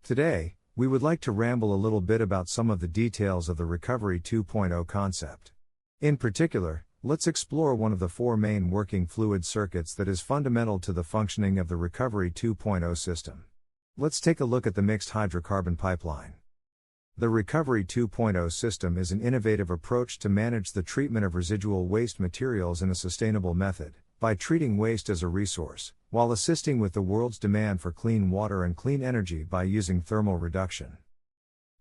Today, we would like to ramble a little bit about some of the details of the Recovery 2.0 concept. In particular, let's explore one of the four main working fluid circuits that is fundamental to the functioning of the Recovery 2.0 system. Let's take a look at the Mixed Hydrocarbon Pipeline. The Recovery 2.0 system is an innovative approach to manage the treatment of residual waste materials in a sustainable method, by treating waste as a resource, while assisting with the world's demand for clean water and clean energy by using thermal reduction.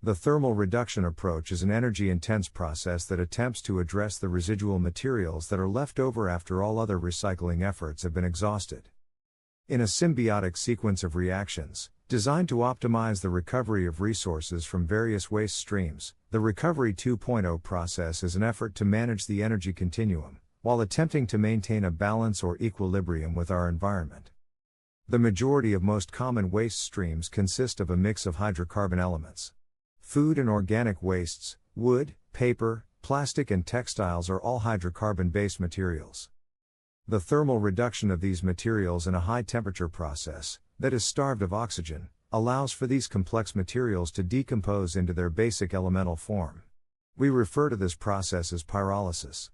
The thermal reduction approach is an energy-intense process that attempts to address the residual materials that are left over after all other recycling efforts have been exhausted. In a symbiotic sequence of reactions, designed to optimize the recovery of resources from various waste streams, the Recovery 2.0 process is an effort to manage the energy continuum, while attempting to maintain a balance or equilibrium with our environment. The majority of most common waste streams consist of a mix of hydrocarbon elements. Food and organic wastes, wood, paper, plastic and textiles are all hydrocarbon-based materials. The thermal reduction of these materials in a high-temperature process, that is starved of oxygen, allows for these complex materials to decompose into their basic elemental form. We refer to this process as pyrolysis.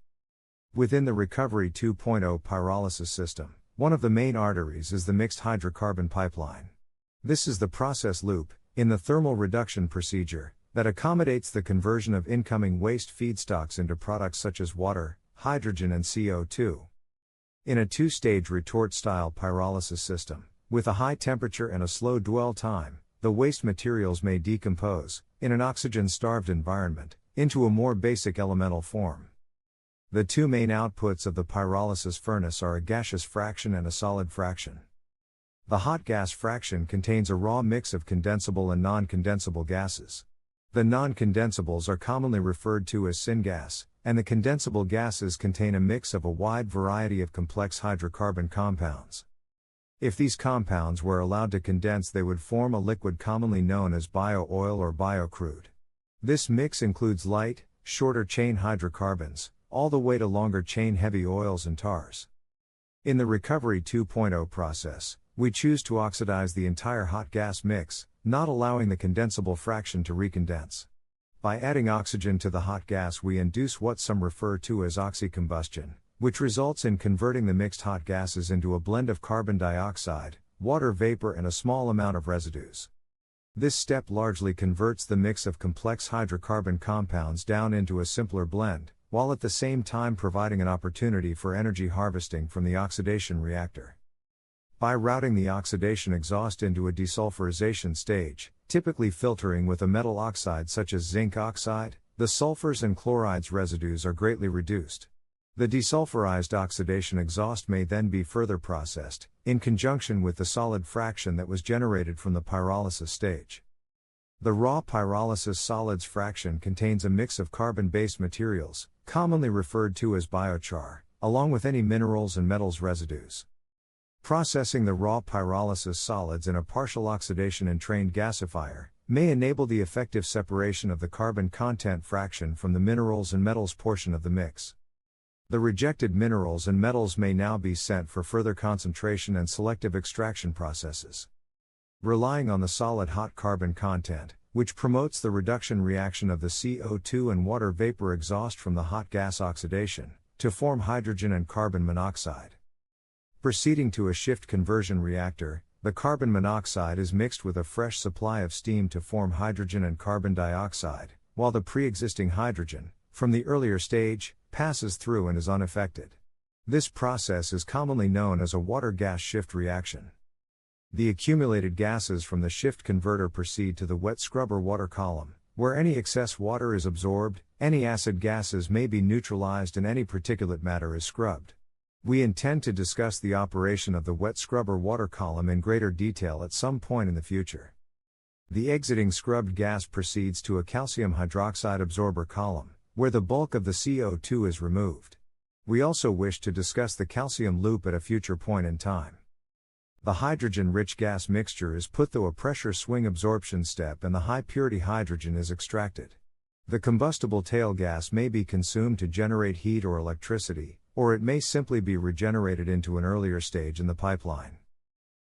Within the Recovery 2.0 pyrolysis system, one of the main arteries is the Mixed Hydrocarbon Pipeline. This is the process loop, in the thermal reduction procedure, that accommodates the conversion of incoming waste feedstocks into products such as water, hydrogen and CO2. In a two-stage retort-style pyrolysis system, with a high temperature and a slow dwell time, the waste materials may decompose, in an oxygen-starved environment, into a more basic elemental form. The two main outputs of the pyrolysis furnace are a gaseous fraction and a solid fraction. The hot gas fraction contains a raw mix of condensable and non-condensable gases. The non-condensables are commonly referred to as syngas, and the condensable gases contain a mix of a wide variety of complex hydrocarbon compounds. If these compounds were allowed to condense, they would form a liquid commonly known as bio-oil or bio-crude. This mix includes light, shorter chain hydrocarbons, all the way to longer chain heavy oils and tars. In the Recovery 2.0 process, we choose to oxidize the entire hot gas mix, not allowing the condensable fraction to recondense. By adding oxygen to the hot gas, we induce what some refer to as oxycombustion, which results in converting the mixed hot gases into a blend of carbon dioxide, water vapor and a small amount of residues. This step largely converts the mix of complex hydrocarbon compounds down into a simpler blend, while at the same time providing an opportunity for energy harvesting from the oxidation reactor. By routing the oxidation exhaust into a desulfurization stage, typically filtering with a metal oxide such as zinc oxide, the sulfurs and chlorides residues are greatly reduced. The desulfurized oxidation exhaust may then be further processed, in conjunction with the solid fraction that was generated from the pyrolysis stage. The raw pyrolysis solids fraction contains a mix of carbon-based materials, commonly referred to as biochar, along with any minerals and metals residues. Processing the raw pyrolysis solids in a partial oxidation entrained gasifier may enable the effective separation of the carbon content fraction from the minerals and metals portion of the mix. The rejected minerals and metals may now be sent for further concentration and selective extraction processes. Relying on the solid hot carbon content, which promotes the reduction reaction of the CO2 and water vapor exhaust from the hot gas oxidation, to form hydrogen and carbon monoxide. Proceeding to a shift conversion reactor, the carbon monoxide is mixed with a fresh supply of steam to form hydrogen and carbon dioxide, while the pre-existing hydrogen, from the earlier stage, passes through and is unaffected. This process is commonly known as a water-gas shift reaction. The accumulated gases from the shift converter proceed to the wet scrubber water column, where any excess water is absorbed, any acid gases may be neutralized and any particulate matter is scrubbed. We intend to discuss the operation of the wet scrubber water column in greater detail at some point in the future. The exiting scrubbed gas proceeds to a calcium hydroxide absorber column, where the bulk of the CO2 is removed. We also wish to discuss the calcium loop at a future point in time. The hydrogen-rich gas mixture is put through a pressure swing absorption step and the high-purity hydrogen is extracted. The combustible tail gas may be consumed to generate heat or electricity, or it may simply be regenerated into an earlier stage in the pipeline.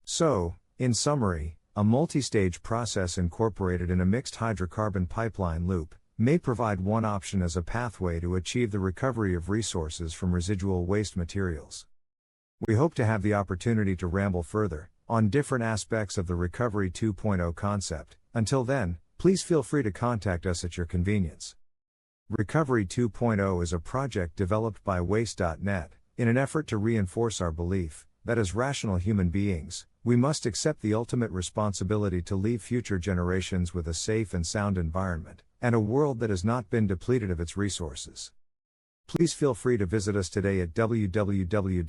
So, in summary, A multi-stage process incorporated in a mixed hydrocarbon pipeline loop may provide one option as a pathway to achieve the recovery of resources from residual waste materials. We hope to have the opportunity to ramble further on different aspects of the Recovery 2.0 concept. Until then, please feel free to contact us at your convenience. Recovery 2.0 is a project developed by Waste.net in an effort to reinforce our belief that as rational human beings, we must accept the ultimate responsibility to leave future generations with a safe and sound environment, and a world that has not been depleted of its resources. Please feel free to visit us today at www.waste.net.